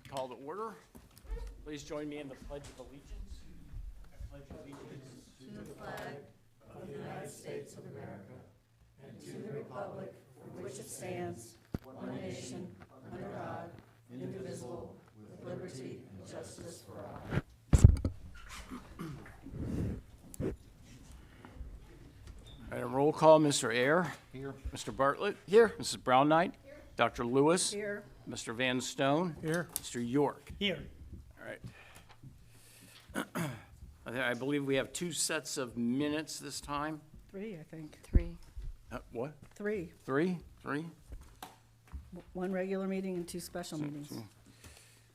Call to order. Please join me in the Pledge of Allegiance. I pledge allegiance to the flag of the United States of America and to the republic for which it stands, one nation, under God, indivisible, with liberty and justice for all. All right, roll call, Mr. Ayer. Here. Mr. Bartlett. Here. Mrs. Brown Knight. Dr. Lewis. Here. Mr. Van Stone. Here. Mr. York. Here. All right. I believe we have two sets of minutes this time. Three, I think. Three. What? Three. Three? One regular meeting and two special meetings.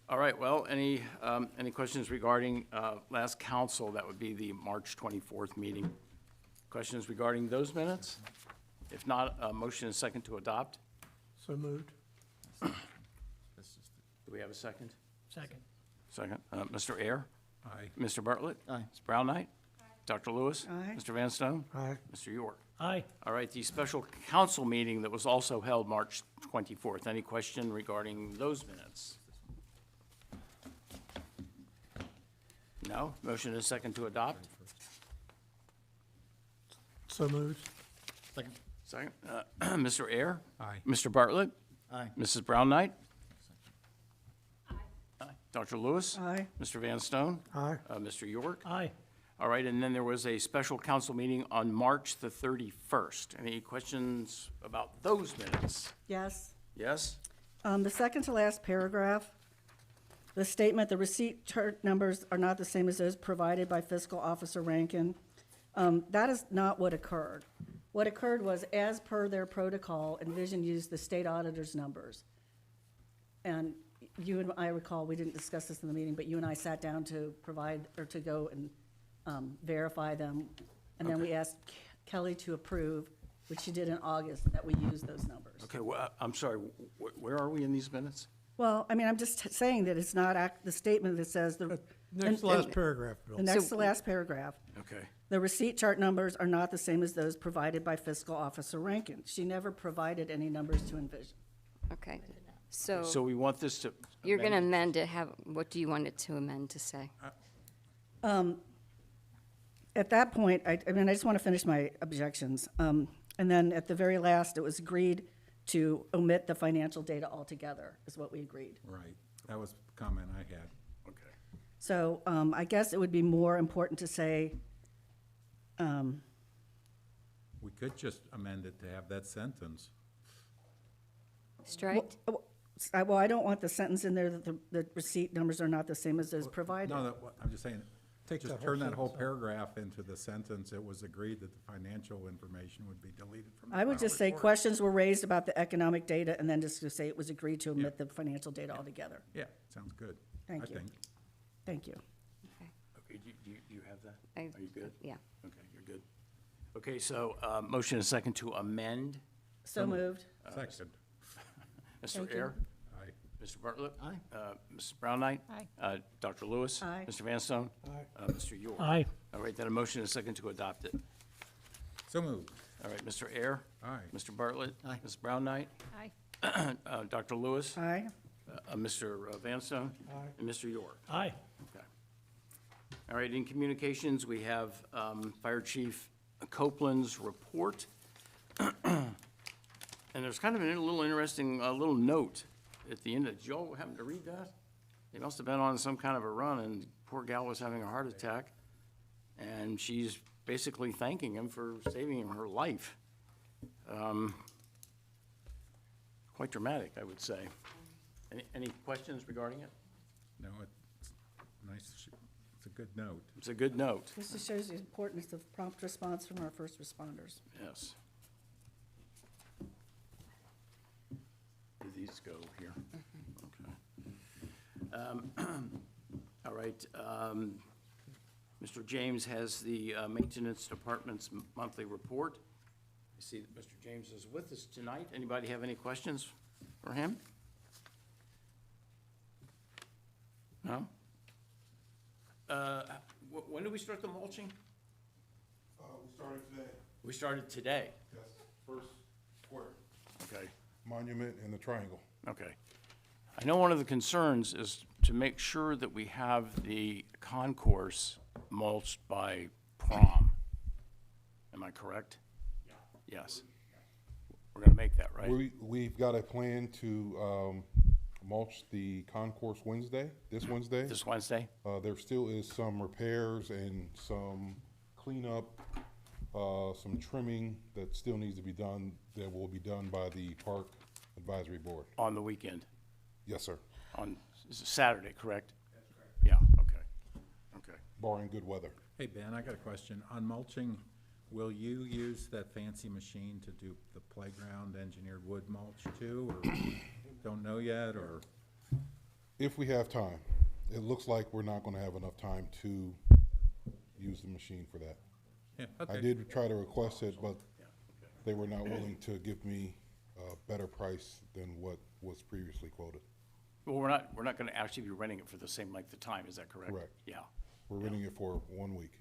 All right, well, any questions regarding last council? That would be the March 24th meeting. Questions regarding those minutes? If not, a motion and second to adopt. So moved. Do we have a second? Second. Second. Mr. Ayer? Aye. Mr. Bartlett? Aye. Ms. Brown Knight? Dr. Lewis? Aye. Mr. Van Stone? Aye. Mr. York? Aye. All right, the special council meeting that was also held March 24th. Any question regarding those minutes? No? Motion is second to adopt? So moved. Second. Second. Mr. Ayer? Aye. Mr. Bartlett? Aye. Mrs. Brown Knight? Aye. Dr. Lewis? Aye. Mr. Van Stone? Aye. Mr. York? Aye. All right, and then there was a special council meeting on March the 31st. Any questions about those minutes? Yes. Yes? The second to last paragraph, the statement, the receipt chart numbers are not the same as those provided by Fiscal Officer Rankin. That is not what occurred. What occurred was, as per their protocol, Envision used the state auditor's numbers. And you and I recall, we didn't discuss this in the meeting, but you and I sat down to provide, or to go and verify them. And then we asked Kelly to approve, which she did in August, that we use those numbers. Okay, well, I'm sorry, where are we in these minutes? Well, I mean, I'm just saying that it's not the statement that says the. Next to last paragraph, Bill. The next to last paragraph. Okay. The receipt chart numbers are not the same as those provided by Fiscal Officer Rankin. She never provided any numbers to Envision. Okay. So So we want this to. you're going to amend it. What do you want it to amend to say? At that point, I mean, I just want to finish my objections. And then at the very last, it was agreed to omit the financial data altogether, is what we agreed. Right, that was the comment I had. Okay. So I guess it would be more important to say, We could just amend it to have that sentence. Strike? well, I don't want the sentence in there that the receipt numbers are not the same as those provided. No, I'm just saying, Take just that whole turn that whole sentence out. paragraph into the sentence, it was agreed that the financial information would be deleted from the I would final just say report. questions were raised about the economic data, and then just to say it was agreed to omit the financial data altogether. Yeah, sounds good. Thank you. I think. Thank you. Okay. Okay, do you have that? I- Are you good? Yeah. Okay, you're good. Okay, so motion and second to amend. So moved. Second, Mr. Thank you. Ayer? aye. Mr. Bartlett? Aye. Mrs. Brown Knight? Aye. Dr. Lewis? Aye. Mr. Van Stone? Aye. Mr. York? Aye. All right, then a motion and second to adopt it. So moved, All right, Mr. Ayer? aye. Mr. Bartlett? Aye. Ms. Brown Knight? Aye. Dr. Lewis? Aye. Mr. Van Stone? Aye. And Mr. York? Aye. Okay. All right, in communications, we have Fire Chief Copeland's report. And there's kind of a little interesting, little note at the end. Did you all happen to read that? They must have been on some kind of a run, and poor gal was having a heart attack. And she's basically thanking him for saving her life. Quite dramatic, I would say. Any questions regarding it? No, it's nice, it's a good note. It's a good note, This just shows the importance of prompt response from our first responders. yes. Do these go here? Okay. All right, Mr. James has the Maintenance Department's monthly report. I see that Mr. James is with us tonight. Anybody have any questions for him? No? When did we start the mulching? We started today, We started today. yes, first square, Okay, monument and the triangle. okay. I know one of the concerns is to make sure that we have the concourse mulched by prom. Am I correct? Yeah. Yes. We're gonna make that, right? We've got a plan to mulch the concourse this Wednesday. This Wednesday? There still is some repairs and some cleanup, some trimming that still needs to be done, that will be done by the Park Advisory Board. On the weekend? Yes, sir, On Saturday, correct? That's correct. Yeah, okay. barring good weather. Hey, Ben, I got a question. On mulching, will you use that fancy machine to do the playground engineered wood mulch too, or don't know yet, or? If we have time. It looks like we're not gonna have enough time to use the machine for that. Yeah, I okay. did try to request it, but they were not willing to give me a better price than what was previously quoted. Well, we're not gonna actually be renting it for the same length of time, is that correct? Correct. Yeah, We're renting it for 1 week.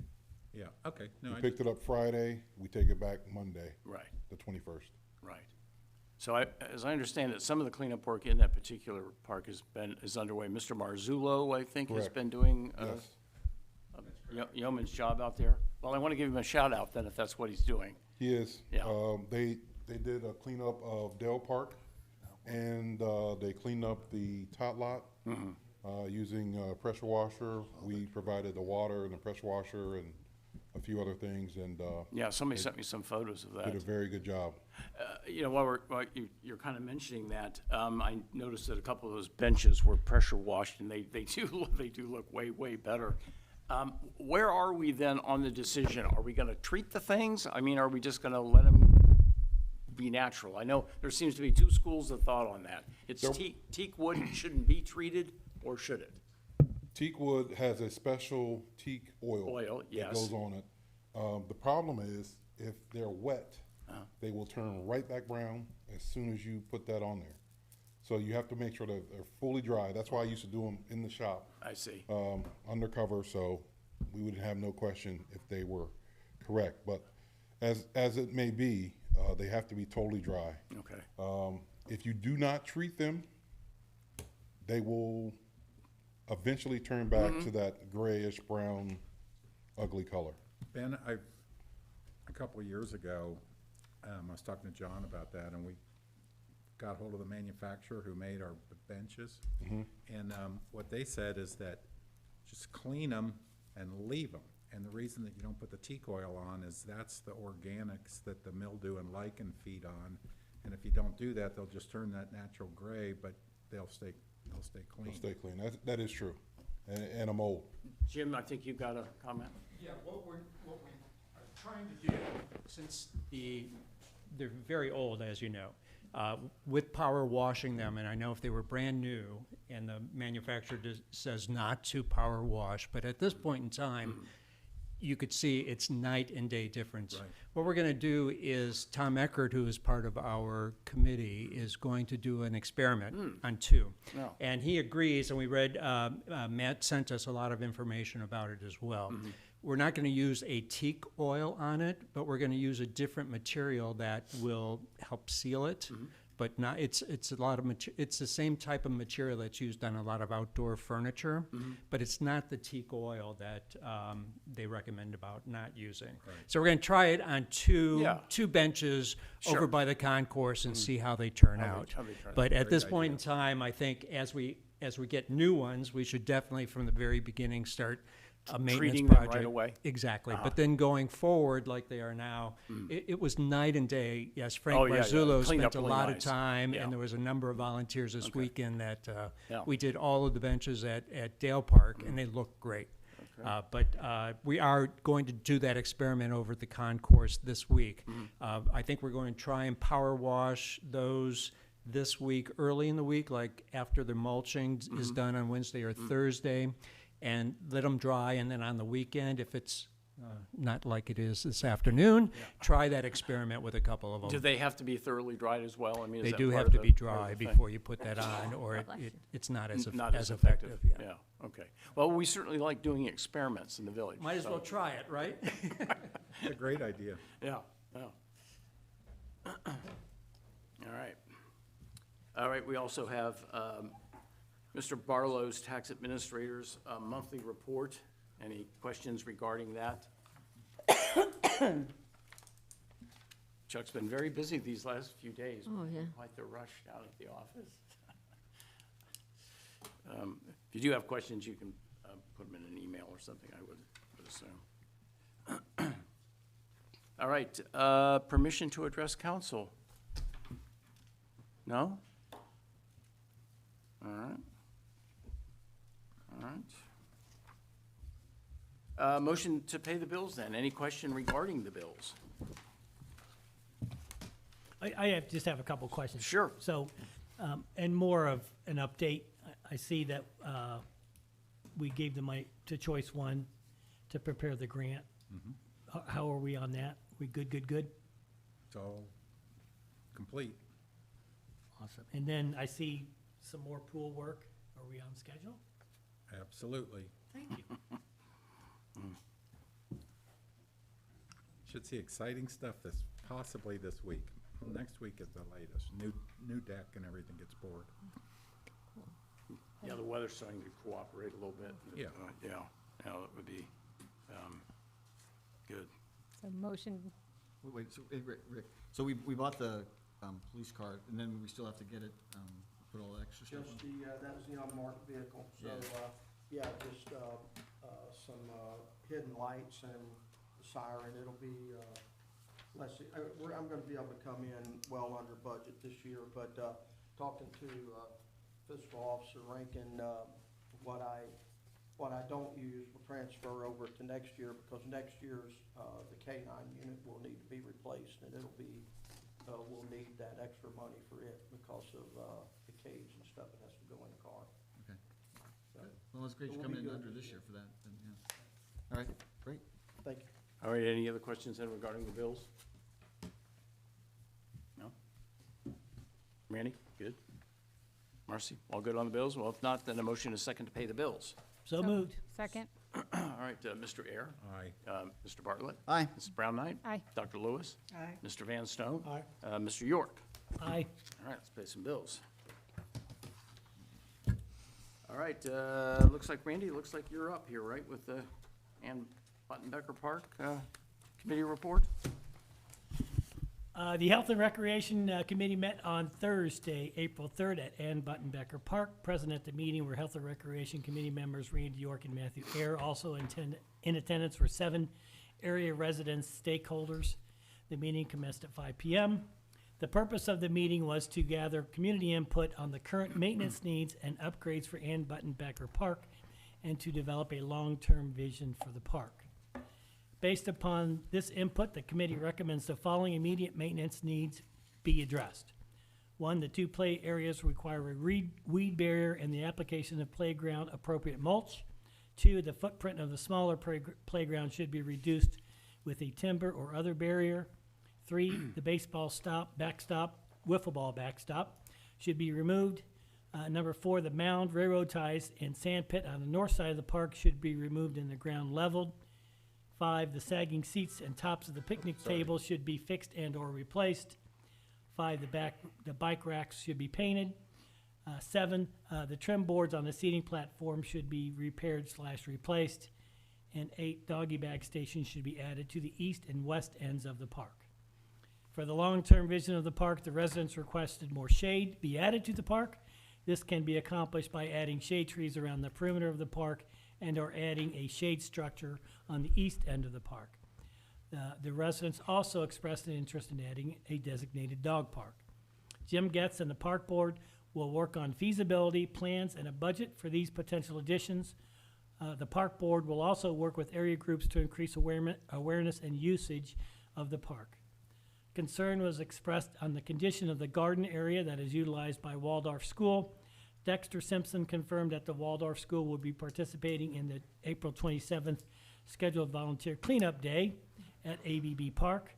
Yeah, okay. No, We I picked it up Friday, we take it back Monday, right, the 21st. right. So as I understand it, some of the cleanup work in that particular park is underway. Mr. Marzullo, I think, has Correct. been doing Yes, yeoman's job out there. Well, I wanna give him a shout out then, if that's what he's doing. he is. Yeah. They did a cleanup of Dale Park, and they cleaned up the tot lot using pressure washer. We provided the water and the pressure washer and a few other things, and Yeah, somebody sent me some photos of did a that. very good job. You know, while you're kind of mentioning that, I noticed that a couple of those benches were pressure washed, and they do look way better. Where are we then on the decision? Are we gonna treat the things? I mean, are we just gonna let them be natural? I know there seems to be two schools of thought on that. It's teak wood shouldn't be treated, or should it? Teak wood has a special teak oil. Oil, yes. That goes on it. The problem is, if they're wet, they will turn right back brown as soon as you put that on there. So you have to make sure that they're fully dry. That's why I used to do them in the shop, I see. undercover, so we would have no question if they were correct. But as it may be, they have to be totally dry. Okay. If you do not treat them, they will eventually turn back to that grayish brown, ugly color. Ben, a couple of years ago, I was talking to John about that, and we got hold of the manufacturer who made our benches. And what they said is that just clean them and leave them. And the reason that you don't put the teak oil on is that's the organics that the mildew and lichen feed on. And if you don't do that, they'll just turn that natural gray, but they'll stay clean. They'll stay clean. That is true. And a mold. Jim, I think you've got a comment? Yeah, what we are trying to do, since they're very old, as you know, with power washing them, and I know if they were brand new, and the manufacturer says not to power wash, but at this point in time, you could see it's night and day difference. Right. What we're gonna do is, Tom Eckert, who is part of our committee, is going to do an experiment on two. Yeah. And he agrees, and we read, Matt sent us a lot of information about it as well. We're not gonna use a teak oil on it, but we're gonna use a different material that will help seal it. But not, it's a lot of it's the same type of material that's used on a lot of outdoor furniture, but it's not the teak oil that they recommend about not using. So we're gonna try it on two benches over by the concourse and see how they turn out. how they turn out. But at this point in time, I think as we get new ones, we should definitely from the very beginning start a maintenance Treating them right project. away? Exactly, but then going forward, like they are now, it was night and day. Yes, Frank Oh, yeah, yeah. Marzullo Cleaned up spent a really lot nice. of time, Yeah. and there was a number of volunteers this weekend that Yeah. we did all of the benches at Dale Park, and they look great. But we are going to do that experiment over at the concourse this week. I think we're going to try and power wash those this week, early in the week, like after the mulching is done on Wednesday or Thursday, and let them dry, and then on the weekend, if it's not like it is this afternoon, try that experiment with a couple of them. Do they have to be thoroughly dried as well? I mean, is They that do part have of to the- be part dry of the thing? before you put that on, or it's not as Not as effective. Yeah. Yeah, okay. Well, we certainly like doing experiments in the village. Might as so- well try it, right? It's a great idea. Yeah, yeah. All right. All right, we also have Mr. Barlow's Tax Administrator's monthly report. Any questions regarding that? Chuck's been very busy these last few days. Oh, yeah. Quite the rush down at the office. If you do have questions, you can put them in an email or something, I would assume. All right, permission to address council? No? All right. All right. Motion to pay the bills then. Any question regarding the bills? Just have a couple questions. Sure. So, and more of an update. I see that we gave the money to Choice One to prepare the grant. How are we on that? We good? It's all complete. Awesome. And then I see some more pool work. Are we on schedule? Absolutely. Thank you. Should see exciting stuff possibly this week. Next week is the latest. New deck and everything gets poured. Yeah, the weather's starting to cooperate a little bit. Yeah. Yeah, that would be good. So motion, Wait, so, Rick, so we bought the police car, and then we still have to get it, put all the extra stuff Just on? that was the unmarked vehicle, so, Yeah. just, some, hidden lights and the siren, it'll be, let's see, I'm gonna be able to come in well under budget this year, but, talking to, Fiscal Officer Rankin, what I don't use will transfer over to next year, because next year's, the K-9 unit will need to be replaced, and it'll be, we'll need that extra money for it because of, the cage and stuff that has to go in the car. Okay. So, Well, it's great It you're will be coming in good under this this year. year for that, then, yeah. All right, great. Thank you. All right, any other questions then regarding the bills? No? Randy, good? Marcy, all good on the bills? Well, if not, then a motion is second to pay the bills. So moved. second, All right, Mr. Air, Aye. Mr. Bartlett, Aye. Mrs. Brown Knight. Aye. Dr. Lewis, Aye. Mr. Van Stone. Aye. Mr. York. Aye. All right, let's pay some bills. All right, looks like, Randy, looks like you're up here, right, with the Ann Buttonbecker Park Committee report? The Health and Recreation Committee met on Thursday, April 3rd at Ann Buttonbecker Park. Present at the meeting were Health and Recreation Committee members Randy York and Matthew Ayer. Also in attendance were 7 area residents, stakeholders. The meeting commenced at 5 p.m. The purpose of the meeting was to gather community input on the current maintenance needs and upgrades for Ann Buttonbecker Park and to develop a long-term vision for the park. Based upon this input, the committee recommends the following immediate maintenance needs be addressed. 1, the 2 play areas require a weed barrier and the application of playground appropriate mulch. 2, the footprint of the smaller playground should be reduced with a timber or other barrier. 3, the baseball backstop, wiffle ball backstop should be removed. Number 4, the mound, railroad ties, and sand pit on the north side of the park should be removed and the ground leveled. 5, the sagging seats and tops of the picnic table should be fixed and or replaced. 5, the bike racks should be painted. 7, the trim boards on the seating platform should be repaired/replaced. And 8, doggy bag stations should be added to the east and west ends of the park. For the long-term vision of the park, the residents requested more shade be added to the park. This can be accomplished by adding shade trees around the perimeter of the park and or adding a shade structure on the east end of the park. The residents also expressed an interest in adding a designated dog park. Jim Getz and the park board will work on feasibility, plans, and a budget for these potential additions. The park board will also work with area groups to increase awareness and usage of the park. Concern was expressed on the condition of the garden area that is utilized by Waldorf School. Dexter Simpson confirmed that the Waldorf School will be participating in the April 27th scheduled volunteer cleanup day at ABB Park.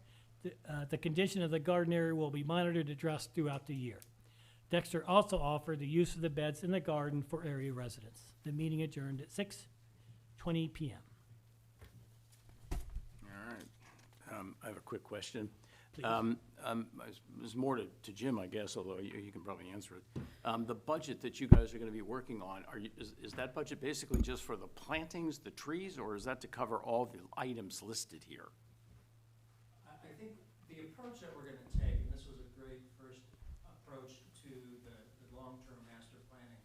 The condition of the garden area will be monitored and addressed throughout the year. Dexter also offered the use of the beds in the garden for area residents. The meeting adjourned at 6:20 p.m. All right. I have a quick question. please. There's more to Jim, I guess, although you can probably answer it. The budget that you guys are gonna be working on, is that budget basically just for the plantings, the trees, or is that to cover all the items listed here? I think the approach that we're gonna take, and this was a great first approach to the long-term master planning,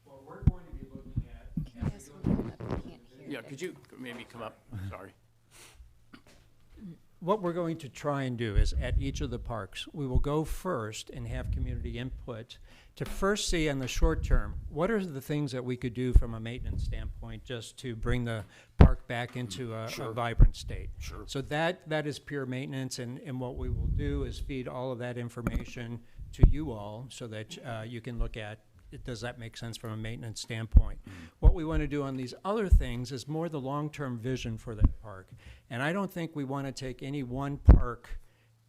what we're going to be looking at. as we go through Yeah, could you maybe come up? Sorry. What we're going to try and do is at each of the parks, we will go first and have community input to first see in the short term, what are the things that we could do from a maintenance standpoint just to bring the park back into a vibrant state. Sure. So that is pure maintenance, and what we will do is feed all of that information to you all so that you can look at, does that make sense from a maintenance standpoint? What we want to do on these other things is more the long-term vision for that park. And I don't think we want to take any one park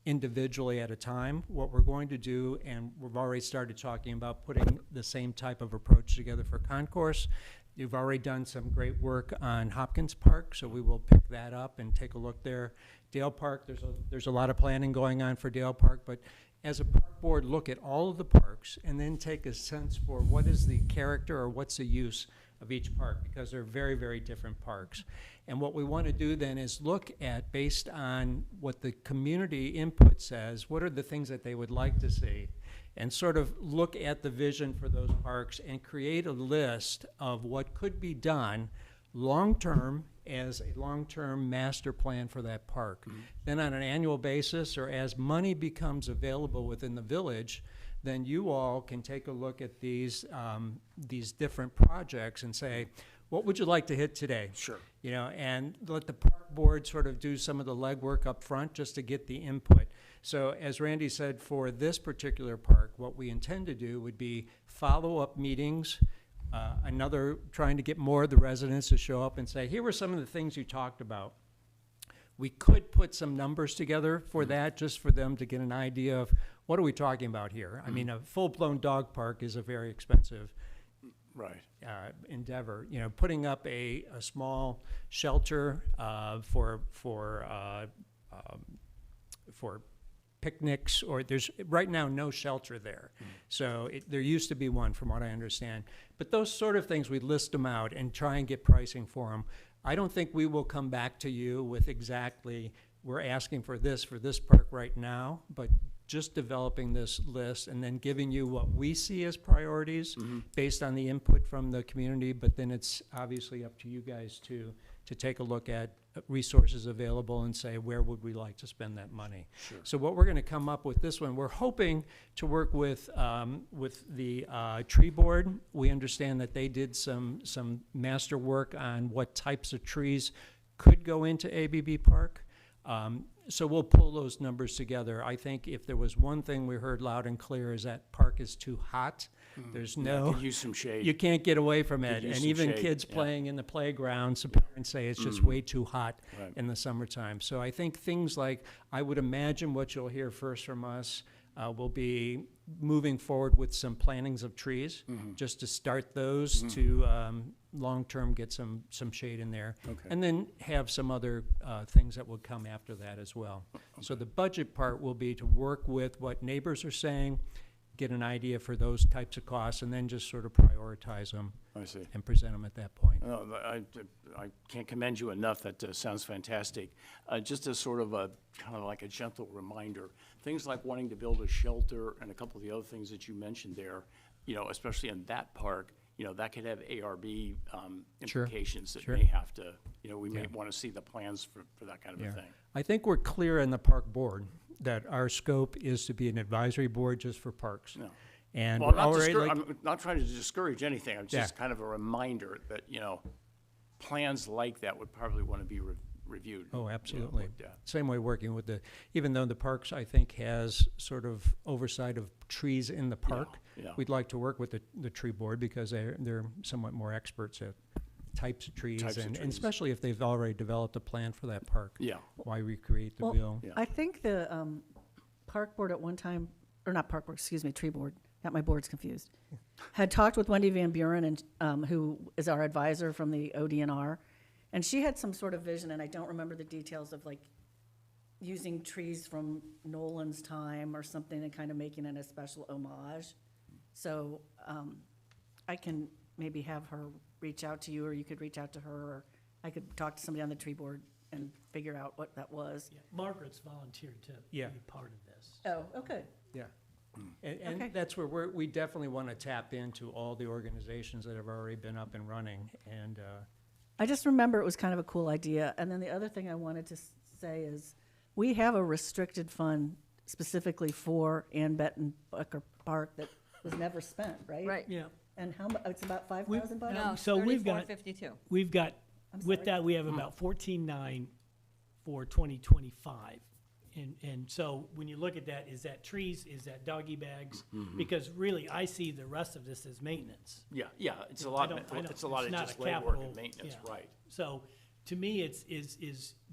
individually at a time. What we're going to do, and we've already started talking about putting the same type of approach together for Concourse. You've already done some great work on Hopkins Park, so we will pick that up and take a look there. Dale Park, there's a lot of planning going on for Dale Park, but as a park board, look at all of the parks and then take a sense for what is the character or what's the use of each park, because they're very, very different parks. And what we want to do then is look at, based on what the community input says, what are the things that they would like to see, and sort of look at the vision for those parks and create a list of what could be done long-term as a long-term master plan for that park. Then on an annual basis, or as money becomes available within the village, then you all can take a look at these different projects and say, what would you like to hit today? Sure. You know, and let the park board sort of do some of the legwork up front just to get the input. So as Randy said, for this particular park, what we intend to do would be follow-up meetings, trying to get more of the residents to show up and say, here were some of the things you talked about. We could put some numbers together for that, just for them to get an idea of what are we talking about here. I mean, a full-blown dog park is a very expensive endeavor. You know, putting up a small shelter for picnics, or there's right now no shelter there. So there used to be one, from what I understand. But those sort of things, we list them out and try and get pricing for them. I don't think we will come back to you with exactly, we're asking for this park right now, but just developing this list and then giving you what we see as priorities based on the input from the community. But then it's obviously up to you guys to take a look at resources available and say, where would we like to spend that money? Sure. So what we're going to come up with this one, we're hoping to work with the tree board. We understand that they did some master work on what types of trees could go into ABB Park. So we'll pull those numbers together. I think if there was one thing we heard loud and clear is that park is too hot. There's no, Could use some shade. you can't get away from it. Could use And some even shade, kids yeah. playing in the playgrounds, parents say it's just way too hot Right. in the summertime. So I think things like, I would imagine what you'll hear first from us will be moving forward with some plantings of trees, just to start those to long-term get some shade in there. Okay. And then have some other things that will come after that as well. So the budget part will be to work with what neighbors are saying, get an idea for those types of costs, and then just sort of prioritize them I see. and present them at that point. No, I can't commend you enough. That sounds fantastic. Just as sort of a, kind of like a gentle reminder, things like wanting to build a shelter and a couple of the other things that you mentioned there, you know, especially in that park, you know, that could have ARB implications that sure. may have to, you know, we may want to see the plans for that kind of a thing. I think we're clear in the park board that our scope is to be an advisory board just for parks. No. And Well, we're already like, I'm not trying to discourage anything. I'm just Yeah. kind of a reminder that, you know, plans like that would probably want to be reviewed. oh, you know, absolutely. looked at. Same way working with even though the parks, I think, has sort of oversight of trees in the park, yeah. we'd like to work with the tree board because they're somewhat more experts at types of trees, Types of and trees. especially if they've already developed a plan for that park. Yeah. Why recreate the Well, bill? Yeah. I think the park board at one time, or not park board, excuse me, tree board, got my boards confused, had talked with Wendy Van Buren, and who is our advisor from the ODNR, and she had some sort of vision, and I don't remember the details of like using trees from Nolan's time or something and kind of making it a special homage. So I can maybe have her reach out to you, or you could reach out to her, or I could talk to somebody on the tree board and figure out what that was. Yeah, Margaret's volunteered to be Yeah. part of this. Oh, okay. Yeah. Okay. And that's where we definitely want to tap into all the organizations that have already been up and running, and, I just remember it was kind of a cool idea. And then the other thing I wanted to say is, we have a restricted fund specifically for Ann Benton Bucker Park that was never spent, right? Right. Yeah, And how mu, it's about $5,000 bucks? No, So we've got- 34.52. we've got, I'm with sorry. that, we have about 14.9 for 2025. And so when you look at that, is that trees, is that doggy bags? Because really, I see the rest of this as maintenance. Yeah, it's a I lot, don't- I don't- it's a lot of not just a legwork capital- and maintenance, yeah. right? So to me, it's,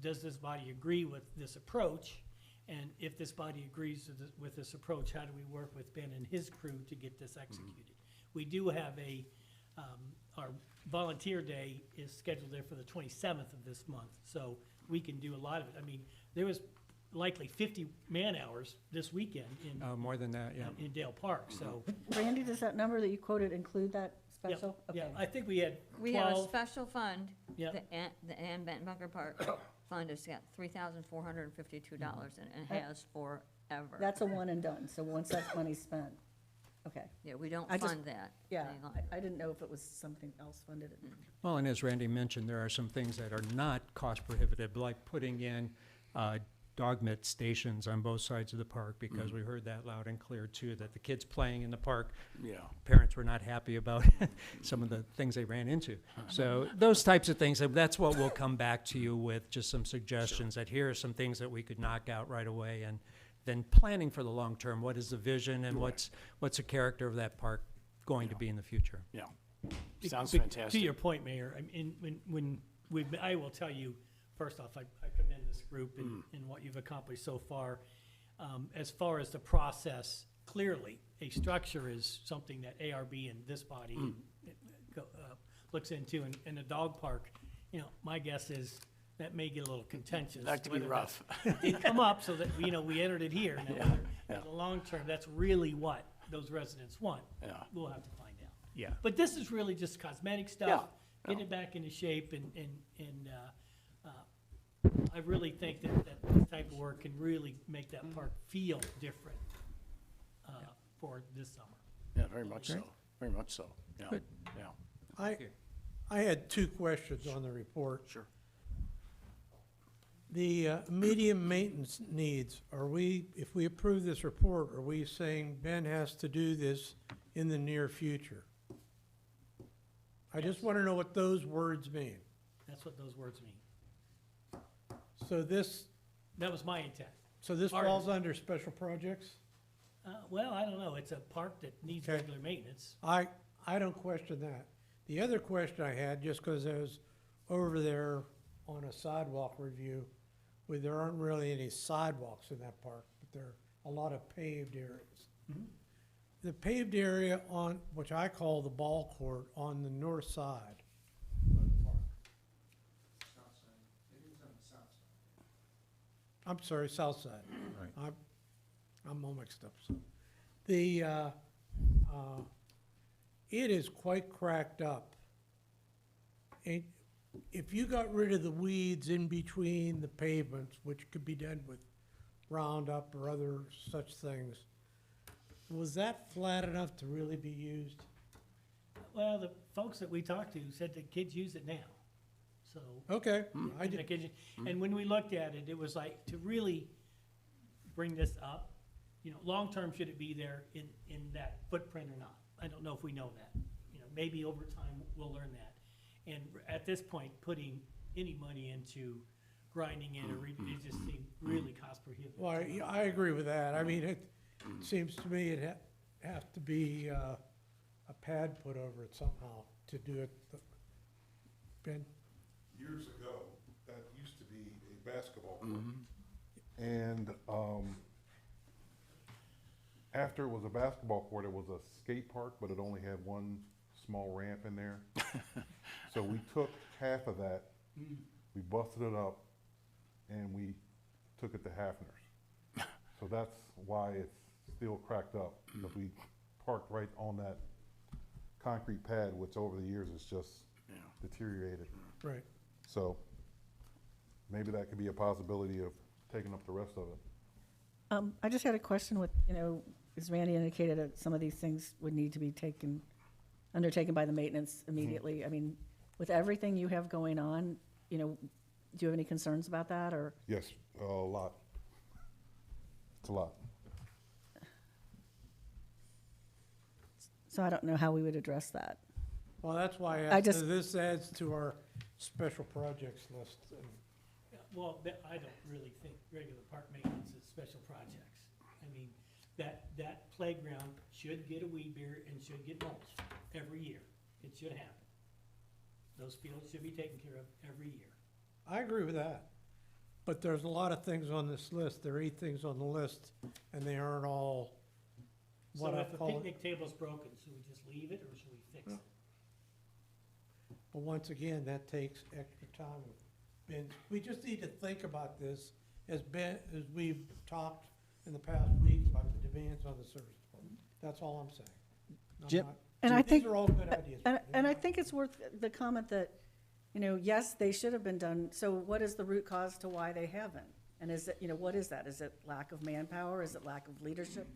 does this body agree with this approach? And if this body agrees with this approach, how do we work with Ben and his crew to get this executed? We do have our volunteer day is scheduled there for the 27th of this month, so we can do a lot of it. I mean, there was likely 50 man-hours this weekend more than that, yeah. in Dale Park, so. Randy, does that number that you quoted include that Yeah, special? yeah, Okay. I think we had We have a 12, special fund, Yeah. the Ann Benton Bucker Park Fund has got $3,452 and it has forever. That's a one and done, so once that money's spent, okay. Yeah, we don't I just- fund that Yeah, any longer. I didn't know if it was something else funded. Well, and as Randy mentioned, there are some things that are not cost prohibitive, like putting in dog mitt stations on both sides of the park, because we heard that loud and clear too, that the kids playing in the park, Yeah. parents were not happy about some of the things they ran into. So those types of things, that's what we'll come back to you with, just some suggestions, that here are some things that we could knock out right away, and then planning for the long term. What is the vision, and what's the character of that park going to be in the future? Yeah. Sounds But fantastic. To your point, Mayor, I mean, when I will tell you, first off, I commend this group and what you've accomplished so far. As far as the process, clearly, a structure is something that ARB and this body looks into, and a dog park, my guess is that may get a little contentious. That could be whether rough. that did come up so that, we entered it here. Now, whether yeah. in the long term, that's really what those residents want. Yeah. We'll have to find out. Yeah. But this is really just cosmetic stuff, Yeah. get it back into shape, and I really think that this type of work can really make that park feel different for this summer. Yeah, very much so, very much so, yeah, Good. yeah. I had two questions on the report. Sure. The medium maintenance needs, if we approve this report, are we saying Ben has to do this in the near future? I just want to know what those words mean. That's what those words mean. So this That was my intent. Our- falls under special projects? Well, I don't know, it's a park that needs Okay. regular maintenance. I don't question that. The other question I had, just because I was over there on a sidewalk review, where there aren't really any sidewalks in that park, but there are a lot of paved areas. The paved area on, which I call the ball court, on the north side of the park. I'm sorry, south side. Right. I'm all mixed up, so. It is quite cracked up. And if you got rid of the weeds in between the pavements, which could be done with Roundup or other such things, was that flat enough to really be used? Well, the folks that we talked to said the kids use it now, so. Okay, I And the did, kids- And when we looked at it, it was like, to really bring this up, long-term, should it be there in that footprint or not? I don't know if we know that. Maybe over time, we'll learn that. And at this point, putting any money into grinding it, it just seemed really cost prohibitive. well, I agree with that. I mean, it seems to me it have to be a pad put over it somehow to do it. Ben? Years ago, that used to be a basketball court. And after it was a basketball court, it was a skate park, but it only had one small ramp in there. So we took half of that, we busted it up, and we took it to Hafner's. So that's why it's still cracked up, because we parked right on that concrete pad, which over the years has just deteriorated. Right. So maybe that could be a possibility of taking up the rest of it. I just had a question with, as Randy indicated, some of these things would need to be undertaken by the maintenance immediately. I mean, with everything you have going on, do you have any concerns about that, or? Yes, a lot. It's a lot. So I don't know how we would address that. Well, that's why I just- this adds to our special projects list. Well, I don't really think regular park maintenance is special projects. I mean, that playground should get a weed beater and should get mulched every year. It should happen. Those fields should be taken care of every year. I agree with that. But there's a lot of things on this list. There are 8 things on the list, and they aren't all what So I if the call it. picnic table's broken, should we just leave it, or should we fix it? But once again, that takes extra time. Ben, we just need to think about this as we've talked in the past week about the demands on the service department. That's all I'm saying. I'm Jim- not- And I These think, are all good ideas. and I think it's worth the comment that, yes, they should have been done. So what is the root cause to why they haven't? And is it, what is that? Is it lack of manpower? Is it lack of leadership?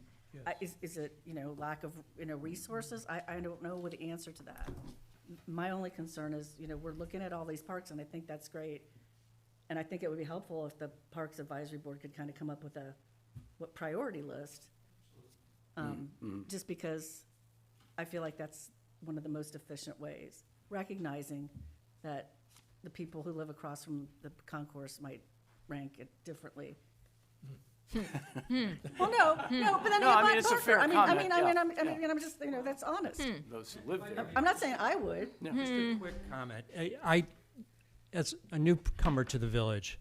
Is it, lack of, resources? I don't know what the answer to that. My only concern is, we're looking at all these parks, and I think that's great. And I think it would be helpful if the Parks Advisory Board could kind of come up with a priority list. Just because I feel like that's one of the most efficient ways, recognizing that the people who live across from the concourse might rank it differently. Well, no, but No, I mean, it's a fair comment, I'm just, that's honest. Those who live there. I'm not saying I would. Just a quick comment. As a newcomer to the village,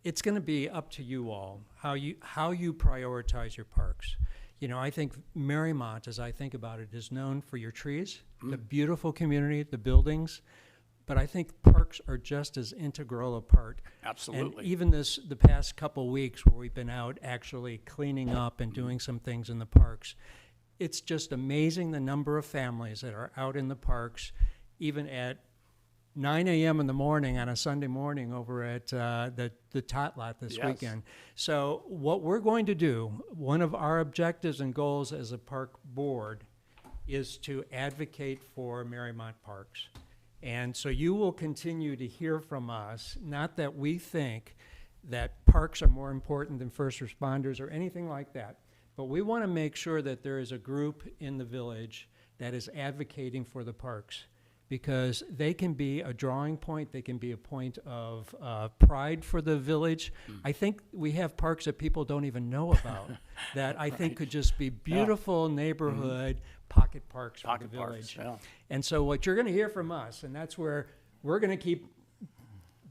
it's going to be up to you all, how you prioritize your parks. I think Mariemont, as I think about it, is known for your trees, the beautiful community, the buildings, but I think parks are just as integral a part. Absolutely. And even the past couple weeks where we've been out actually cleaning up and doing some things in the parks, it's just amazing the number of families that are out in the parks, even at 9 a.m. in the morning on a Sunday morning over at the Tot Lot this weekend. So what we're going to do, one of our objectives and goals as a park board is to advocate for Mariemont parks. And so you will continue to hear from us, not that we think that parks are more important than first responders or anything like that, but we want to make sure that there is a group in the village that is advocating for the parks, because they can be a drawing point, they can be a point of pride for the village. I think we have parks that people don't even know about, that I think could just be beautiful neighborhood pocket parks for the village. And so what you're gonna hear from us, and that's where we're gonna keep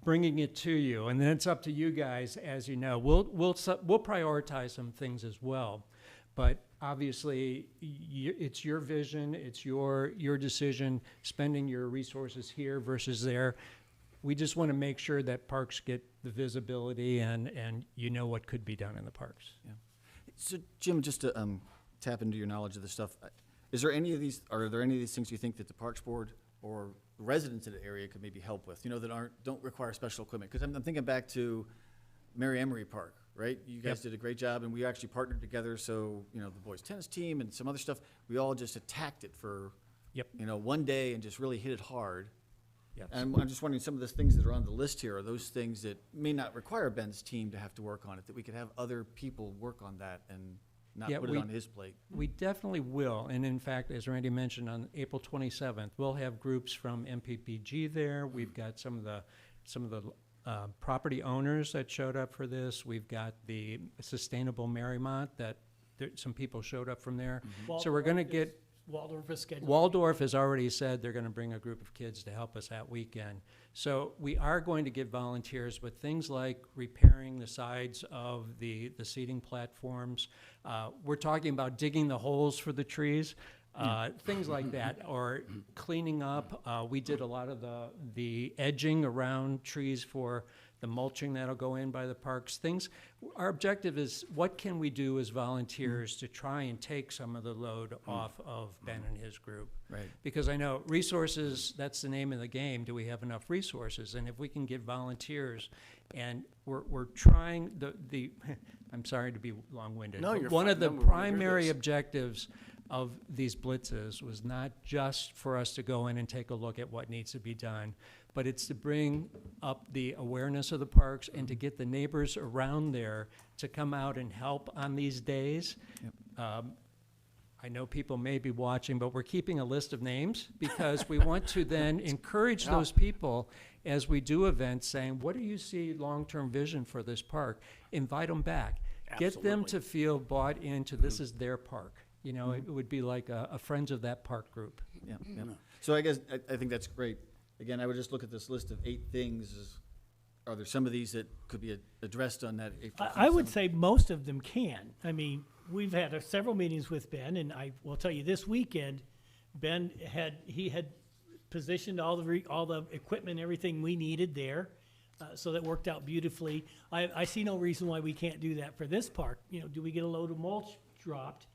bringing it to you, and then it's up to you guys, as you know. We'll prioritize some things as well, but obviously, it's your vision, it's your decision, spending your resources here versus there. We just want to make sure that parks get the visibility and what could be done in the parks. Yeah. So, Jim, just to tap into your knowledge of this stuff, are there any of these things you think that the Parks Board or residents in the area could maybe help with, that don't require special equipment? Because I'm thinking back to Mary Emery Park, right? You guys did a great job, and we actually partnered together, so, the boys' tennis team and some other stuff, we all just attacked it for, one day and just really hit it hard. Yep. And I'm just wondering, some of the things that are on the list here, are those things that may not require Ben's team to have to work on it, that we could have other people work on that and not put it on his plate? We definitely will, and in fact, as Randy mentioned, on April 27th, we'll have groups from MPPG there. We've got some of the property owners that showed up for this. We've got the Sustainable Mariemont that some people showed up from there. So we're going to get. Waldorf is scheduled. Waldorf has already said they're going to bring a group of kids to help us that weekend. So we are going to get volunteers, but things like repairing the sides of the seating platforms. We're talking about digging the holes for the trees. things like that, or cleaning up. We did a lot of the edging around trees for the mulching that'll go in by the parks, things. Our objective is, what can we do as volunteers to try and take some of the load off of Ben and his group? Right. Because I know resources, that's the name of the game. Do we have enough resources? And if we can get volunteers, and we're trying, I'm sorry to be long-winded. No, but you're one fine. of the No, we wanna hear primary this. objectives of these blitzes was not just for us to go in and take a look at what needs to be done, but it's to bring up the awareness of the parks and to get the neighbors around there to come out and help on these days. I know people may be watching, but we're keeping a list of names because we want to then encourage those people as we do events, saying, what do you see long-term vision for this park? Invite them back. Get them to feel bought into this is their park. You know, it would be like a Friends of that Park group. Yeah, yeah. So I guess, I think that's great. Again, I would just look at this list of 8 things. Are there some of these that could be addressed on that April? I would say most of them can. I mean, we've had several meetings with Ben, and I will tell you, this weekend, Ben had positioned all the equipment, everything we needed there, so that worked out beautifully. I see no reason why we can't do that for this park. You know, do we get a load of mulch dropped?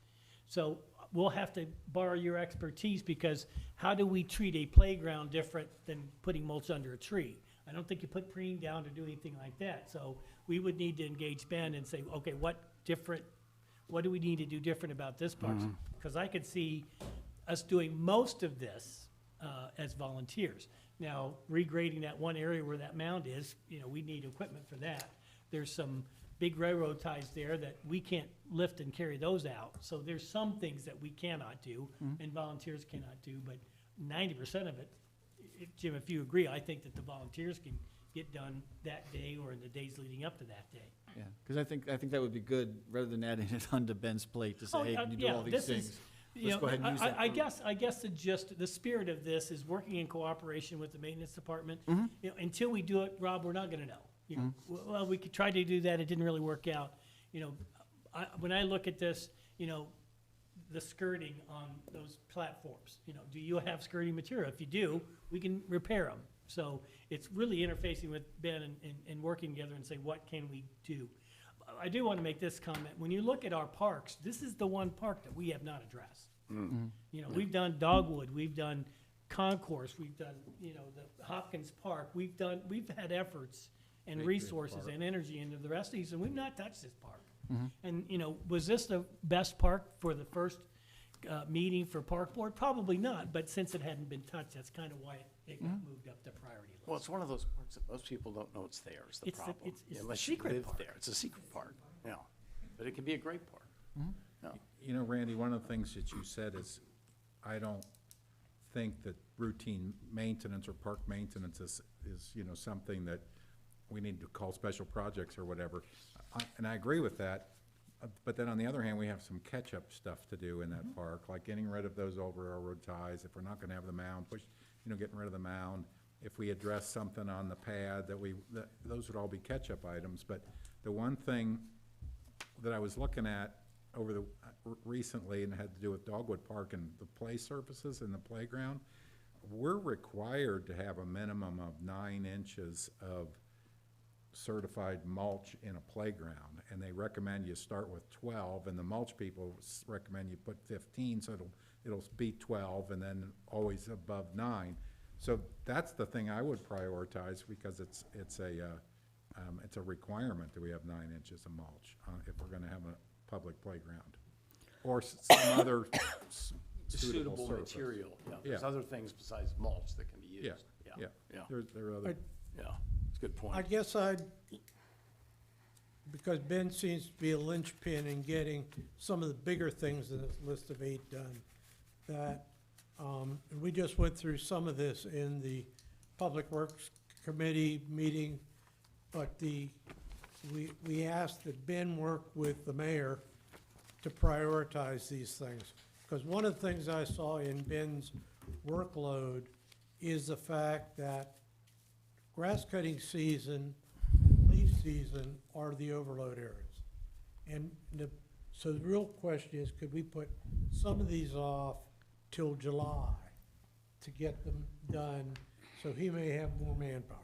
So we'll have to borrow your expertise, because how do we treat a playground different than putting mulch under a tree? I don't think you put preen down or do anything like that. So we would need to engage Ben and say, okay, what do we need to do different about this park? Because I could see us doing most of this as volunteers. Now, regrading that one area where that mound is, you know, we need equipment for that. There's some big railroad ties there that we can't lift and carry those out. So there's some things that we cannot do and volunteers cannot do, but 90% of it, Jim, if you agree, I think that the volunteers can get done that day or in the days leading up to that day. Yeah, because I think that would be good, rather than adding it onto Ben's plate to say, hey, can you do all these this things? is, you Let's know, go ahead and use that. I guess the spirit of this is working in cooperation with the maintenance department. You know, until we do it, Rob, we're not gonna know. You know, well, we could try to do that, it didn't really work out. You know, when I look at this, you know, the skirting on those platforms, you know, do you have skirting material? If you do, we can repair them. So it's really interfacing with Ben and working together and say, what can we do? I do want to make this comment. When you look at our parks, this is the one park that we have not addressed. You know, we've done Dogwood, we've done Concourse, we've done, you know, the Hopkins Park. We've had efforts and resources and energy into the rest of these, and we've not touched this park. And, you know, was this the best park for the first meeting for Park Board? Probably not, but since it hadn't been touched, that's kind of why it got moved up the priority list. Well, it's one of those parks that most people don't know it's there, is the It's the- problem. it's the Unless secret you live park. there. It's a secret park, yeah. But it can be a great park. Yeah. You know, Randy, one of the things that you said is, I don't think that routine maintenance or park maintenance is, you know, something that we need to call special projects or whatever. And I agree with that, but then on the other hand, we have some catch-up stuff to do in that park, like getting rid of those old railroad ties, if we're not gonna have the mound, getting rid of the mound. If we address something on the pad, those would all be catch-up items. But the one thing that I was looking at recently, and it had to do with Dogwood Park and the play surfaces in the playground, we're required to have a minimum of 9 inches of certified mulch in a playground, and they recommend you start with 12, and the mulch people recommend you put 15, so it'll be 12, and then always above 9. So that's the thing I would prioritize, because it's a requirement that we have 9 inches of mulch if we're going to have a public playground, or some other suitable surface. material, yeah. There's Yeah. other things besides mulch that can be used. Yeah. Yeah, There are other. yeah. It's a good point. I guess because Ben seems to be a linchpin in getting some of the bigger things in this list of 8 done, that, and we just went through some of this in the Public Works Committee meeting, but we asked that Ben work with the mayor to prioritize these things. Because one of the things I saw in Ben's workload is the fact that grass cutting season and leaf season are the overload areas. And so the real question is, could we put some of these off till July to get them done, so he may have more manpower.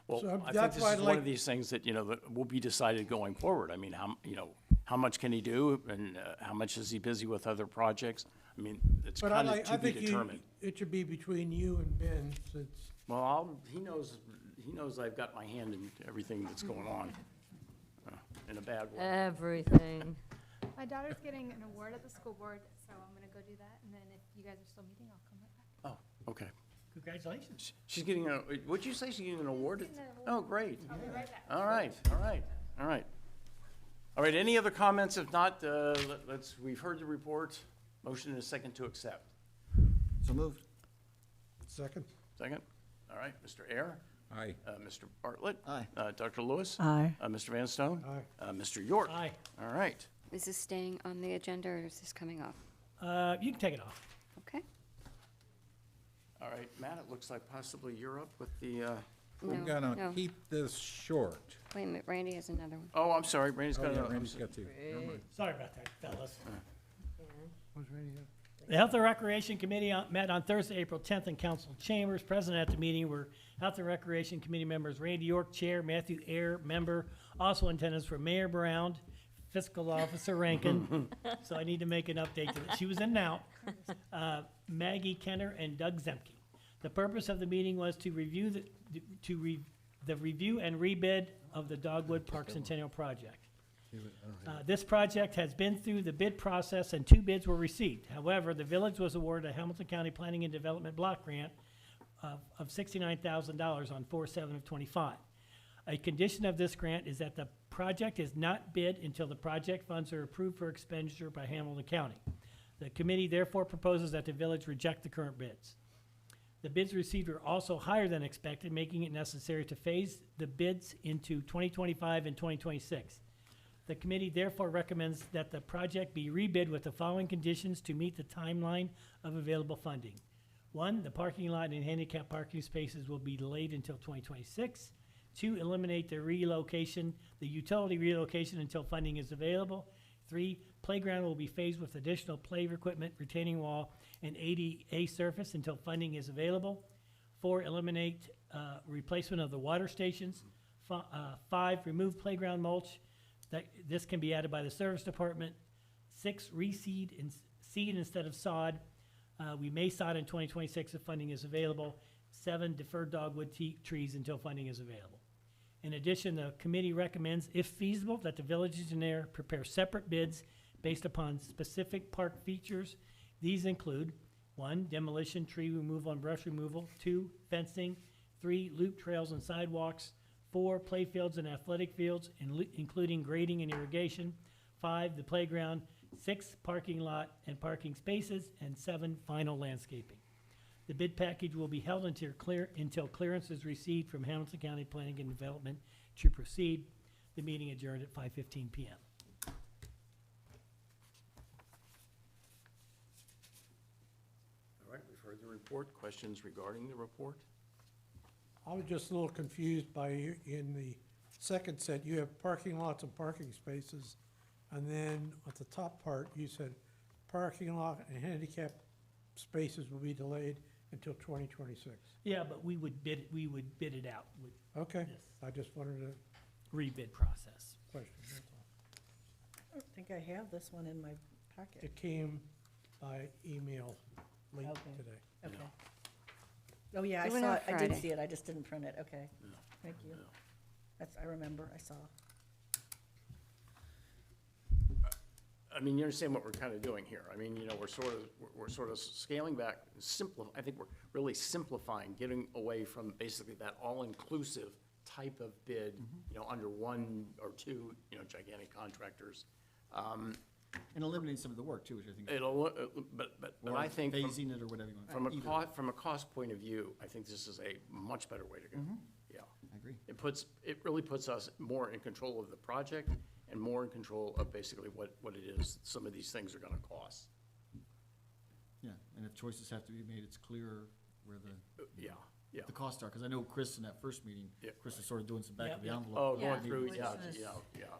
Well, So I think that's this why is I'd one like- of these things that, that will be decided going forward. I mean, how much can he do, and how much is he busy with other projects? I mean, it's But I kind of like, to I be think determined. it should be between you and Ben, since, Well, he knows I've got my hand in everything that's going on, in a bad way. Everything. My daughter's getting an award at the school board, so I'm gonna go do that, and then if you guys are still meeting, I'll come right back. Oh, okay. Congratulations. She's getting what'd you say, she's getting an award? Getting an award. Oh, great. I'll be right back. All right, all right, all right. All right, any other comments? If not, we've heard the report. Motion and a second to accept. So moved. second. Second? All right, Mr. Ayer, Aye. Mr. Bartlett. Aye. Dr. Lewis. Aye. Mr. Van Stone. Aye. Mr. York. Aye. All right. Is this staying on the agenda or is this coming off? You can take it off. Okay? All right, Matt, it looks like possibly you're up with the, We're No, gonna no. keep this short. Wait a minute, Randy has another one. oh, I'm sorry, Brandy's Oh, got yeah, another. Randy's got two. Never mind. Sorry about that, fellas. What's Randy have? The Health and Recreation Committee met on Thursday, April 10th in council chambers. Present at the meeting were Health and Recreation Committee members Randy York, Chair, Matthew Ayer, member. Also in attendance were Mayor Brown, Fiscal Officer Rankin. So I need to make an update to that. She was in and out. Maggie Kenner and Doug Zemke. The purpose of the meeting was to review the review and rebid of the Dogwood Park Centennial Project. This project has been through the bid process and 2 bids were received. However, the village was awarded a Hamilton County Planning and Development Block Grant of $69,000 on 4/7 of '25. A condition of this grant is that the project is not bid until the project funds are approved for expenditure by Hamilton County. The committee therefore proposes that the village reject the current bids. The bids received are also higher than expected, making it necessary to phase the bids into 2025 and 2026. The committee therefore recommends that the project be rebid with the following conditions to meet the timeline of available funding. 1, the parking lot and handicap parking spaces will be delayed until 2026. 2, eliminate the utility relocation until funding is available. 3, playground will be phased with additional play equipment, retaining wall, and ADA surface until funding is available. 4, eliminate replacement of the water stations. 5, remove playground mulch. This can be added by the service department. 6, reseed and seed instead of sod. We may sod in 2026 if funding is available. 7, defer dogwood trees until funding is available. In addition, the committee recommends, if feasible, that the village engineer prepare separate bids based upon specific park features. These include 1, demolition, tree removal, and brush removal. 2, fencing. 3, loop trails and sidewalks. 4, playfields and athletic fields, including grading and irrigation. 5, the playground. 6, parking lot and parking spaces. And 7, final landscaping. The bid package will be held until clearance is received from Hamilton County Planning and Development to proceed. The meeting adjourned at 5:15 PM. All right, we've heard the report. Questions regarding the report? I was just a little confused by you, in the second set, you have parking lots and parking spaces, and then at the top part, you said parking lot and handicap spaces will be delayed until 2026. Yeah, but we would bid it out with Okay, Yes. I just wanted to rebid process. question, that's all. I don't think I have this one in my packet. It came by email late Okay. today. Okay. Oh, yeah, I It went saw out it. I did Friday. see it. I just didn't print it. Okay. Thank you. I remember. I saw. I mean, you understand what we're kind of doing here. I mean, we're sort of scaling back, I think we're really simplifying, getting away from basically that all-inclusive type of bid, under 1 or 2, gigantic contractors. And eliminating some of the work too, which I think. But Or I think phasing it or whatever you want. from a cost point of view, I think this is a much better way to go. Yeah. I agree. It really puts us more in control of the project and more in control of basically what it is some of these things are gonna cost. Yeah, and if choices have to be made, it's clear where Yeah. the costs are, because I know Chris in that first meeting, Yeah. Chris was sort of doing some back of the Yeah. envelope. Oh, Yeah, going through, which yeah, was yeah.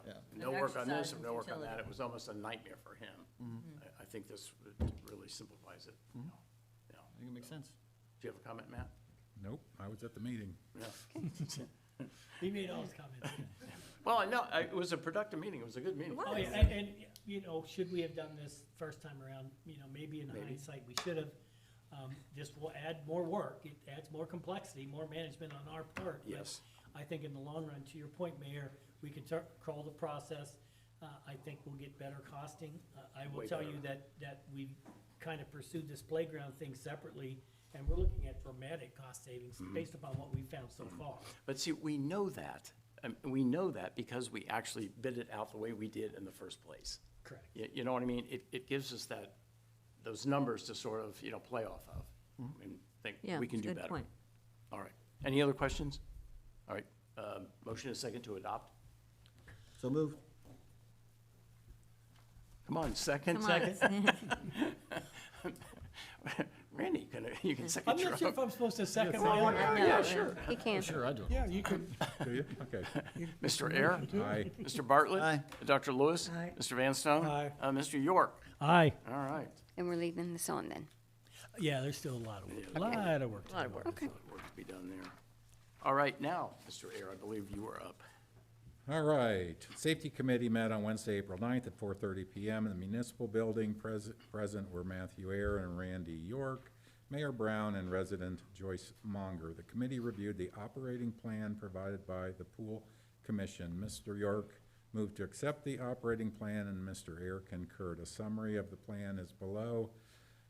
Yeah. No An work on this exercise and in no work on that. futility. It was almost a nightmare for him. I think this really simplifies it. Mm-hmm. Yeah. I think it makes sense. Do you have a comment, Matt? Nope, I was at the meeting. Yeah. He made all his comments. Well, no, it was a productive meeting. It was a good meeting. Oh, yeah, and, you know, should we have done this first time around? You know, maybe in hindsight, we should have. This will add more work. It adds more complexity, more management on our part. but Yes. I think in the long run, to your point, Mayor, we can crawl the process. I think we'll get better costing. I will Way tell you that we kind of pursued this playground thing separately, and we're looking at dramatic cost savings based upon what we've found so far. But see, we know that. We know that because we actually bid it out the way we did in the first place. Correct. You know what I mean? It gives us those numbers to sort of, play off of and think Yeah, we can it's a do good better. point. All right. Any other questions? All right. Motion and second to adopt. So moved. Come on, second. Come on. Randy, you can second I'm your not sure own. if I'm supposed to second No, my own. no, Yeah, sure. He can. Sure, I do. Yeah, you could, Do you? Okay. Mr. Air? Aye. Mr. Bartlett? Aye. Dr. Lewis? Aye. Mr. Van Stone? Aye. Mr. York? Aye. All right. And we're leaving this on then. Yeah, there's still a lot of work, Yeah. lot of work. to Lot of do. work. Okay. Work to be done there. All right, now, Mr. Air, I believe you are up. All right. Safety Committee met on Wednesday, April 9th at 4:30 PM in the municipal building. Present were Matthew Ayer and Randy York, Mayor Brown, and resident Joyce Monger. The committee reviewed the operating plan provided by the Pool Commission. Mr. York moved to accept the operating plan, and Mr. Ayer concurred. A summary of the plan is below.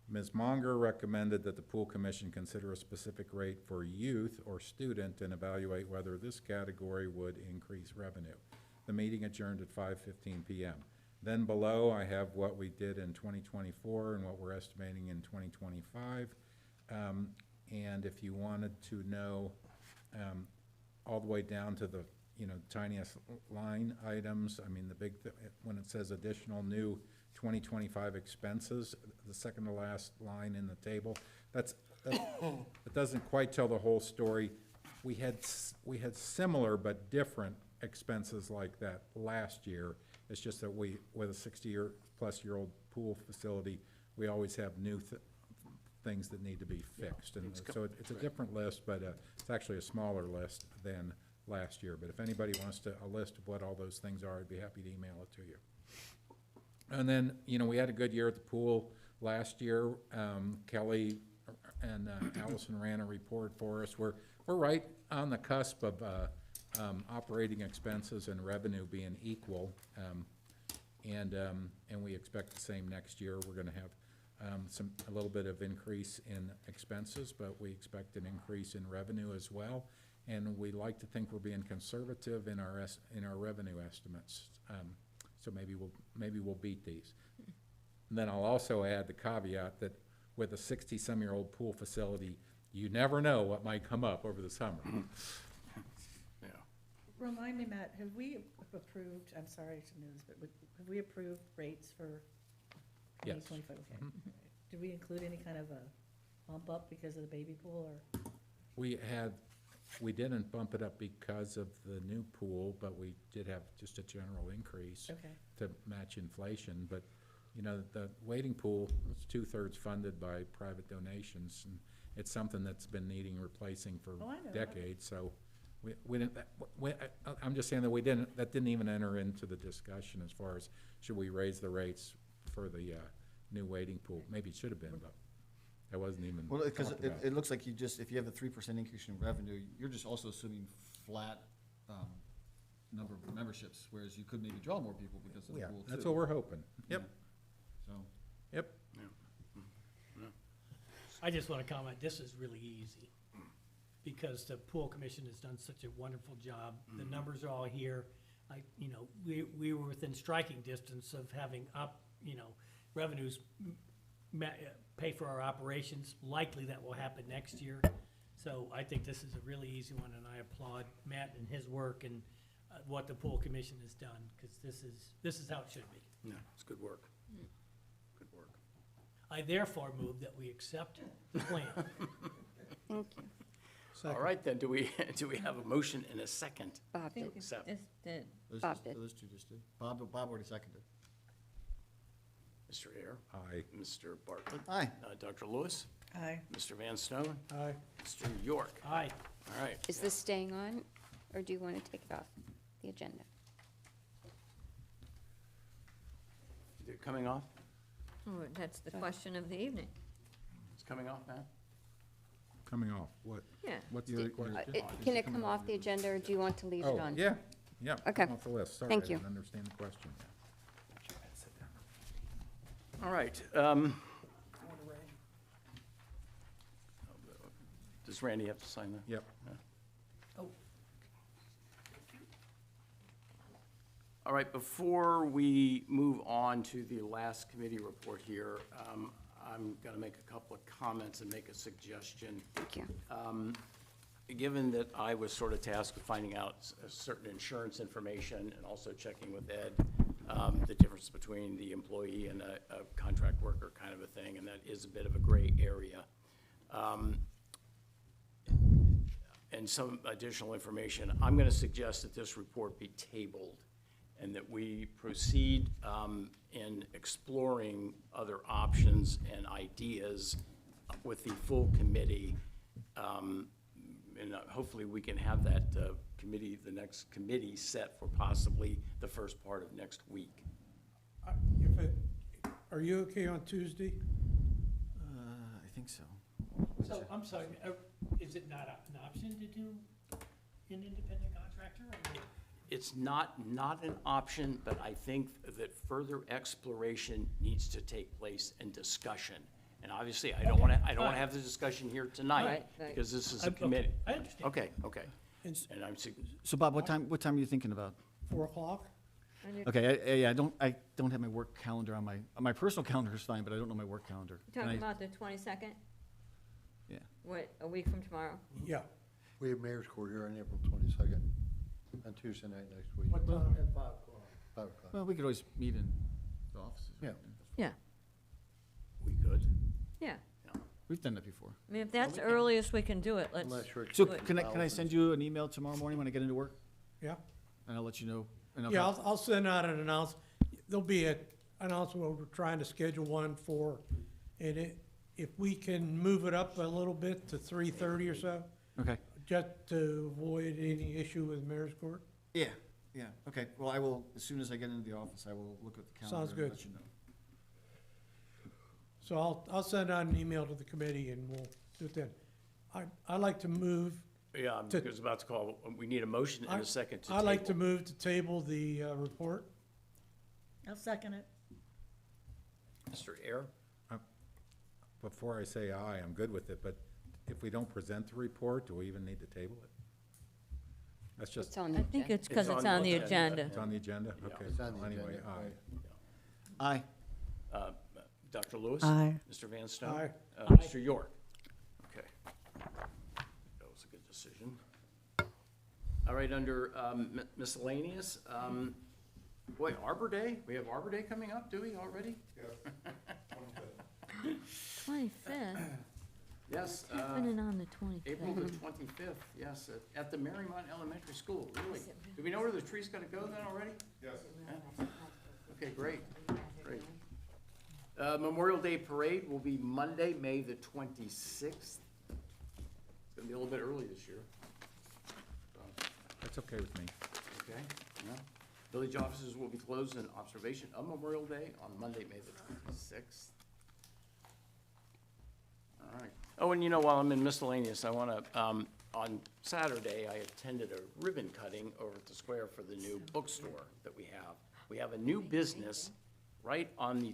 Ms. Monger recommended that the Pool Commission consider a specific rate for youth or student and evaluate whether this category would increase revenue. The meeting adjourned at 5:15 PM. Then below, I have what we did in 2024 and what we're estimating in 2025. And if you wanted to know all the way down to the, tiniest line items, I mean, the big, when it says additional new 2025 expenses, the second to last line in the table, it doesn't quite tell the whole story. We had similar but different expenses like that last year. It's just that with a 60-plus-year-old pool facility, we always have new things that need to be fixed. And so it's a different list, but it's actually a smaller list than last year. But if anybody wants a list of what all those things are, I'd be happy to email it to you. And then, we had a good year at the pool last year. Kelly and Allison ran a report for us. We're right on the cusp of operating expenses and revenue being equal. And we expect the same next year. We're gonna have a little bit of increase in expenses, but we expect an increase in revenue as well. And we like to think we're being conservative in our revenue estimates. So maybe we'll beat these. And then I'll also add the caveat that with a 60-some-year-old pool facility, you never know what might come up over the summer. Yeah. Remind me, Matt, have we approved, I'm sorry to know this, but have we approved rates for Yes. 2025? Okay. Did we include any kind of a bump up because of the baby pool, or? We didn't bump it up because of the new pool, but we did have just a general increase Okay. to match inflation. But, the wading pool was 2/3 funded by private donations, and it's something that's been needing replacing for Oh, I know. decades. So we didn't, I'm just saying that that didn't even enter into the discussion as far as should we raise the rates for the new wading pool. Maybe it should have been, but that wasn't even Well, because talked about. it looks like if you have a 3% increase in revenue, you're just also assuming flat number of memberships, whereas you could maybe draw more people because of the Yeah, pool too. that's what we're hoping. Yep, So, yep. I just want to comment, this is really easy, because the pool commission has done such a wonderful job. The numbers are all here. We were within striking distance of having revenues pay for our operations. Likely that will happen next year. So I think this is a really easy one, and I applaud Matt and his work and what the pool commission has done, because this is how it should be. Yeah, it's good work. Good work. I therefore move that we accept the plan. Thank you. All right, then, do we have a motion and a second Bob to did. accept? It's the, those Bob did. two just did. Bob already seconded. Mr. Ayer. Aye. Mr. Bartlett. Aye. Dr. Lewis. Aye. Mr. Van Stone. Aye. Mr. York. Aye. All right. Is this staying on, or do you want to take it off the agenda? Is it coming off? Oh, that's the question of the evening. It's coming off, man? Coming off, what? Yeah. What's Do- the question? Can it come off the agenda, or do you want to leave it Oh, on? yeah, yeah. Okay. Off the list, sorry, I Thank you. didn't understand the question. All right. Does Randy have to sign that? Yep. All right, before we move on to the last committee report here, I'm going to make a couple of comments and make a suggestion. Thank you. Given that I was sort of tasked with finding out certain insurance information and also checking with Ed, the difference between the employee and a contract worker kind of a thing, and that is a bit of a gray area. And some additional information, I'm going to suggest that this report be tabled and that we proceed in exploring other options and ideas with the full committee. And hopefully we can have that committee, the next committee set for possibly the first part of next week. Are you okay on Tuesday? I think so. So, I'm sorry, is it not an option to do an independent contractor? Or- It's not an option, but I think that further exploration needs to take place and discussion. And obviously, I don't want to have the discussion here tonight, Right, right. because this is a Okay, committee. I understand. Okay. And s- And I'm, So Bob, what time are you thinking about? 4 o'clock? Okay, I don't have my work calendar on my personal calendar is fine, but I don't know my work calendar. Can Talking I- about the 22nd, Yeah. what, a week from tomorrow? Yeah. We have mayor's court here on April 22nd, on Tuesday night next week. What time? At 5 o'clock. 5 o'clock. Well, we could always meet in the offices. Yeah. Yeah, we could. yeah. We've done that before. I mean, if that's the earliest we can do it, let's. I'm not sure. So do it. can I send you an email tomorrow morning when I get into work? Yeah? And I'll let you know. And Yeah, I'll send out an announcement. There'll be an announcement, we're trying to schedule one for, and if we can move it up a little bit to 3:30 or so, Okay. just to avoid any issue with mayor's court. Yeah, okay. Well, I will, as soon as I get into the office, I will look at the calendar. Sounds and good. let you know. So I'll send out an email to the committee and we'll do it then. I'd like to move, Yeah, I was about to call, we need a motion and a second to table. I'd like to move to table the report. I'll second it. Mr. Ayer? Before I say aye, I'm good with it, but if we don't present the report, do we even need to table it? That's just, It's on the I think agenda. it's because it's on the agenda. it's on the agenda? Okay, It's on the well, anyway, agenda, aye. Aye. Dr. Lewis? Aye. Mr. Van Stone? Aye. Mr. York? Okay. That was a good decision. All right, under miscellaneous, boy, Arbor Day? We have Arbor Day coming up, do we already? 25th, Yes. happening on the April 25th. the 25th, yes, at the Mariemont Elementary School, really. Do we know where the tree's gonna go then already? Yes. Okay, great. Memorial Day Parade will be Monday, May the 26th. It's gonna be a little bit early this year. That's okay with me. Okay, yeah. Village offices will be closed in observation of Memorial Day on Monday, May the 26th. All right. Oh, and while I'm in miscellaneous, I want to, on Saturday, I attended a ribbon cutting over at the square for the new bookstore that we have. We have a new business right on the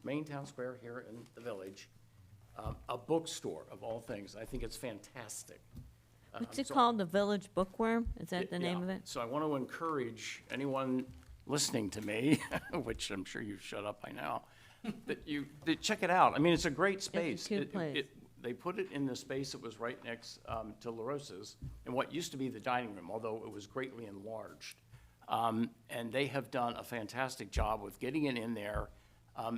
main town square here in the village, a bookstore of all things. I think it's fantastic. What's it So- called, the Village Bookworm? Is that the name Yeah. of it? So I want to encourage anyone listening to me, which I'm sure you've shut up by now, that check it out. I mean, it's a great space. cute place. They put it in the space that was right next to La Rosa's, in what used to be the dining room, although it was greatly enlarged. And they have done a fantastic job with getting it in there,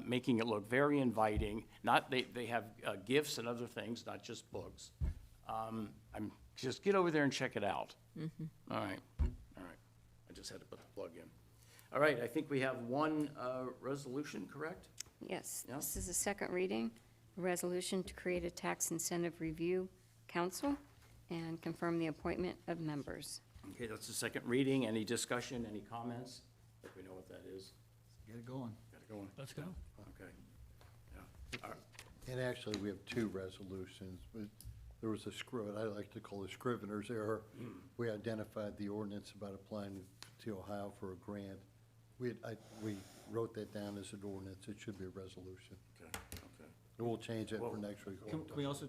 making it look very inviting. They have gifts and other things, not just books. Just get over there and check it out. All right. I just had to put the plug in. All right, I think we have one resolution, correct? Yes, Yeah. this is a second reading, a resolution to create a tax incentive review council and confirm the appointment of members. Okay, that's the second reading. Any discussion, any comments? I think we know what that is. Get it going. Got it going. Let's go. Okay. Yeah. All right. And actually, we have two resolutions, but there was I like to call it a scrivener's error. We identified the ordinance about applying to Ohio for a grant. We wrote that down as an ordinance. It should be a resolution. Okay, okay. And we'll change it for Well, next week. Can we also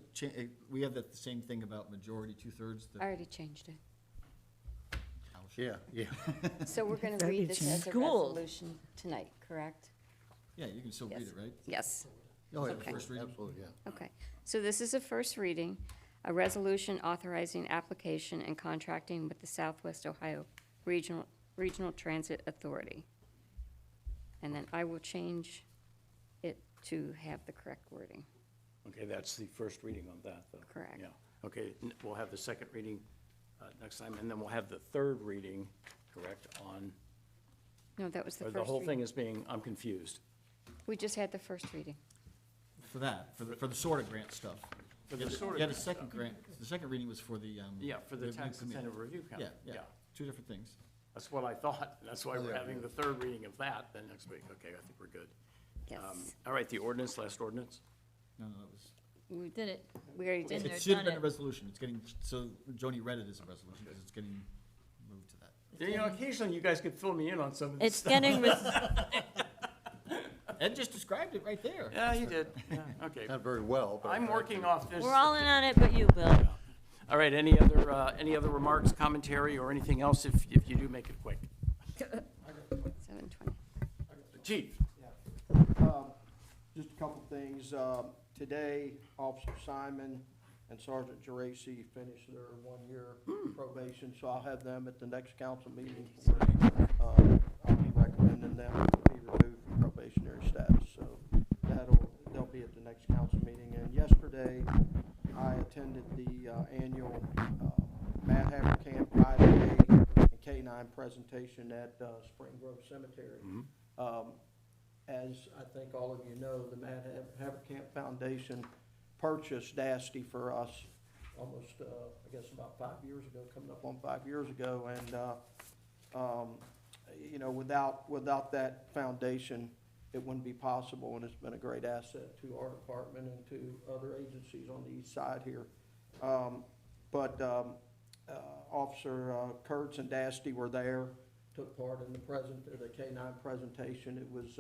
we have that same thing about majority, two-thirds? I already changed it. Yeah, yeah. So we're going to That'd read be this as a Schools. resolution tonight, correct? Yeah, you can still read Yes. it, right? Yes. Oh, yeah, Okay. First reading? absolutely, yeah. Okay, so this is a first reading, a resolution authorizing application and contracting with the Southwest Ohio Regional Transit Authority. And then I will change it to have the correct wording. Okay, that's the first reading on that, though. Correct. Yeah. Okay, we'll have the second reading next time, and then we'll have the third reading, correct, on, No, that was the or first the reading. whole thing is being, I'm confused. We just had the first reading. For that, for the SORTA grant stuff. For the Yeah, SORTA Yeah, the grant second grant, the second reading was for the, Yeah, for the new tax committee. incentive review council. Yeah, two different things. That's what I thought. That's why we're yeah, having the third reading of that then next week. Okay, I think we're good. Yes. All right, the ordinance, last ordinance. No, that was, We Did it. We already It's did in it. there, it should have done been a it. resolution. It's getting, so Joni read it as a resolution, because it's getting moved to that. You know, occasionally you guys could fill me in on some of this It's stuff. getting, Ed just described it right there. Yeah, you did. Yeah, okay. Not very well, but. I'm working off this. we're all in on it, but you, Bill. All right, any other remarks, commentary, or anything else, if you do make it quick? 7:20. Chief? Just a couple things. Today, Officer Simon and Sergeant Geraci finished their one-year probation, so I'll have them at the next council meeting. I'll be recommending them to be removed from probationary status, so they'll be at the next council meeting. And yesterday, I attended the annual Mad Hatter Camp 5K and K-9 presentation at Spring Grove Cemetery. As I think all of you know, the Mad Hatter Camp Foundation purchased Dasty for us almost, I guess about 5 years ago, coming up on 5 years ago. And, you know, without that foundation, it wouldn't be possible, and it's been a great asset to our department and to other agencies on the east side here. Officer Kurtz and Dasty were there, took part in the K-9 presentation. It was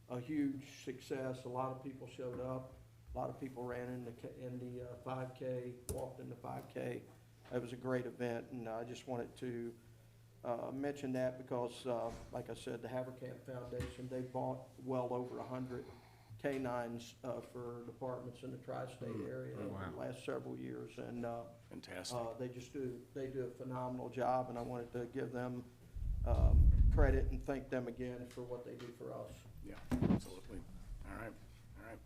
a huge success. A lot of people showed up. A lot of people ran in the 5K, walked in the 5K. It was a great event, and I just wanted to mention that because, like I said, the Haverkamp Foundation, they bought well over 100 K-9s for departments in the tri-state area over the last several years, and Fantastic. they do a phenomenal job, and I wanted to give them credit and thank them again for what they do for us. Yeah, absolutely. All right, all right.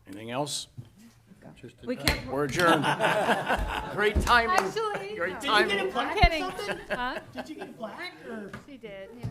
Anything else? We can't, We're adjourned. Great timing. Actually, Great no. timing. I'm kidding. Huh? Did you get black or? She did, yeah.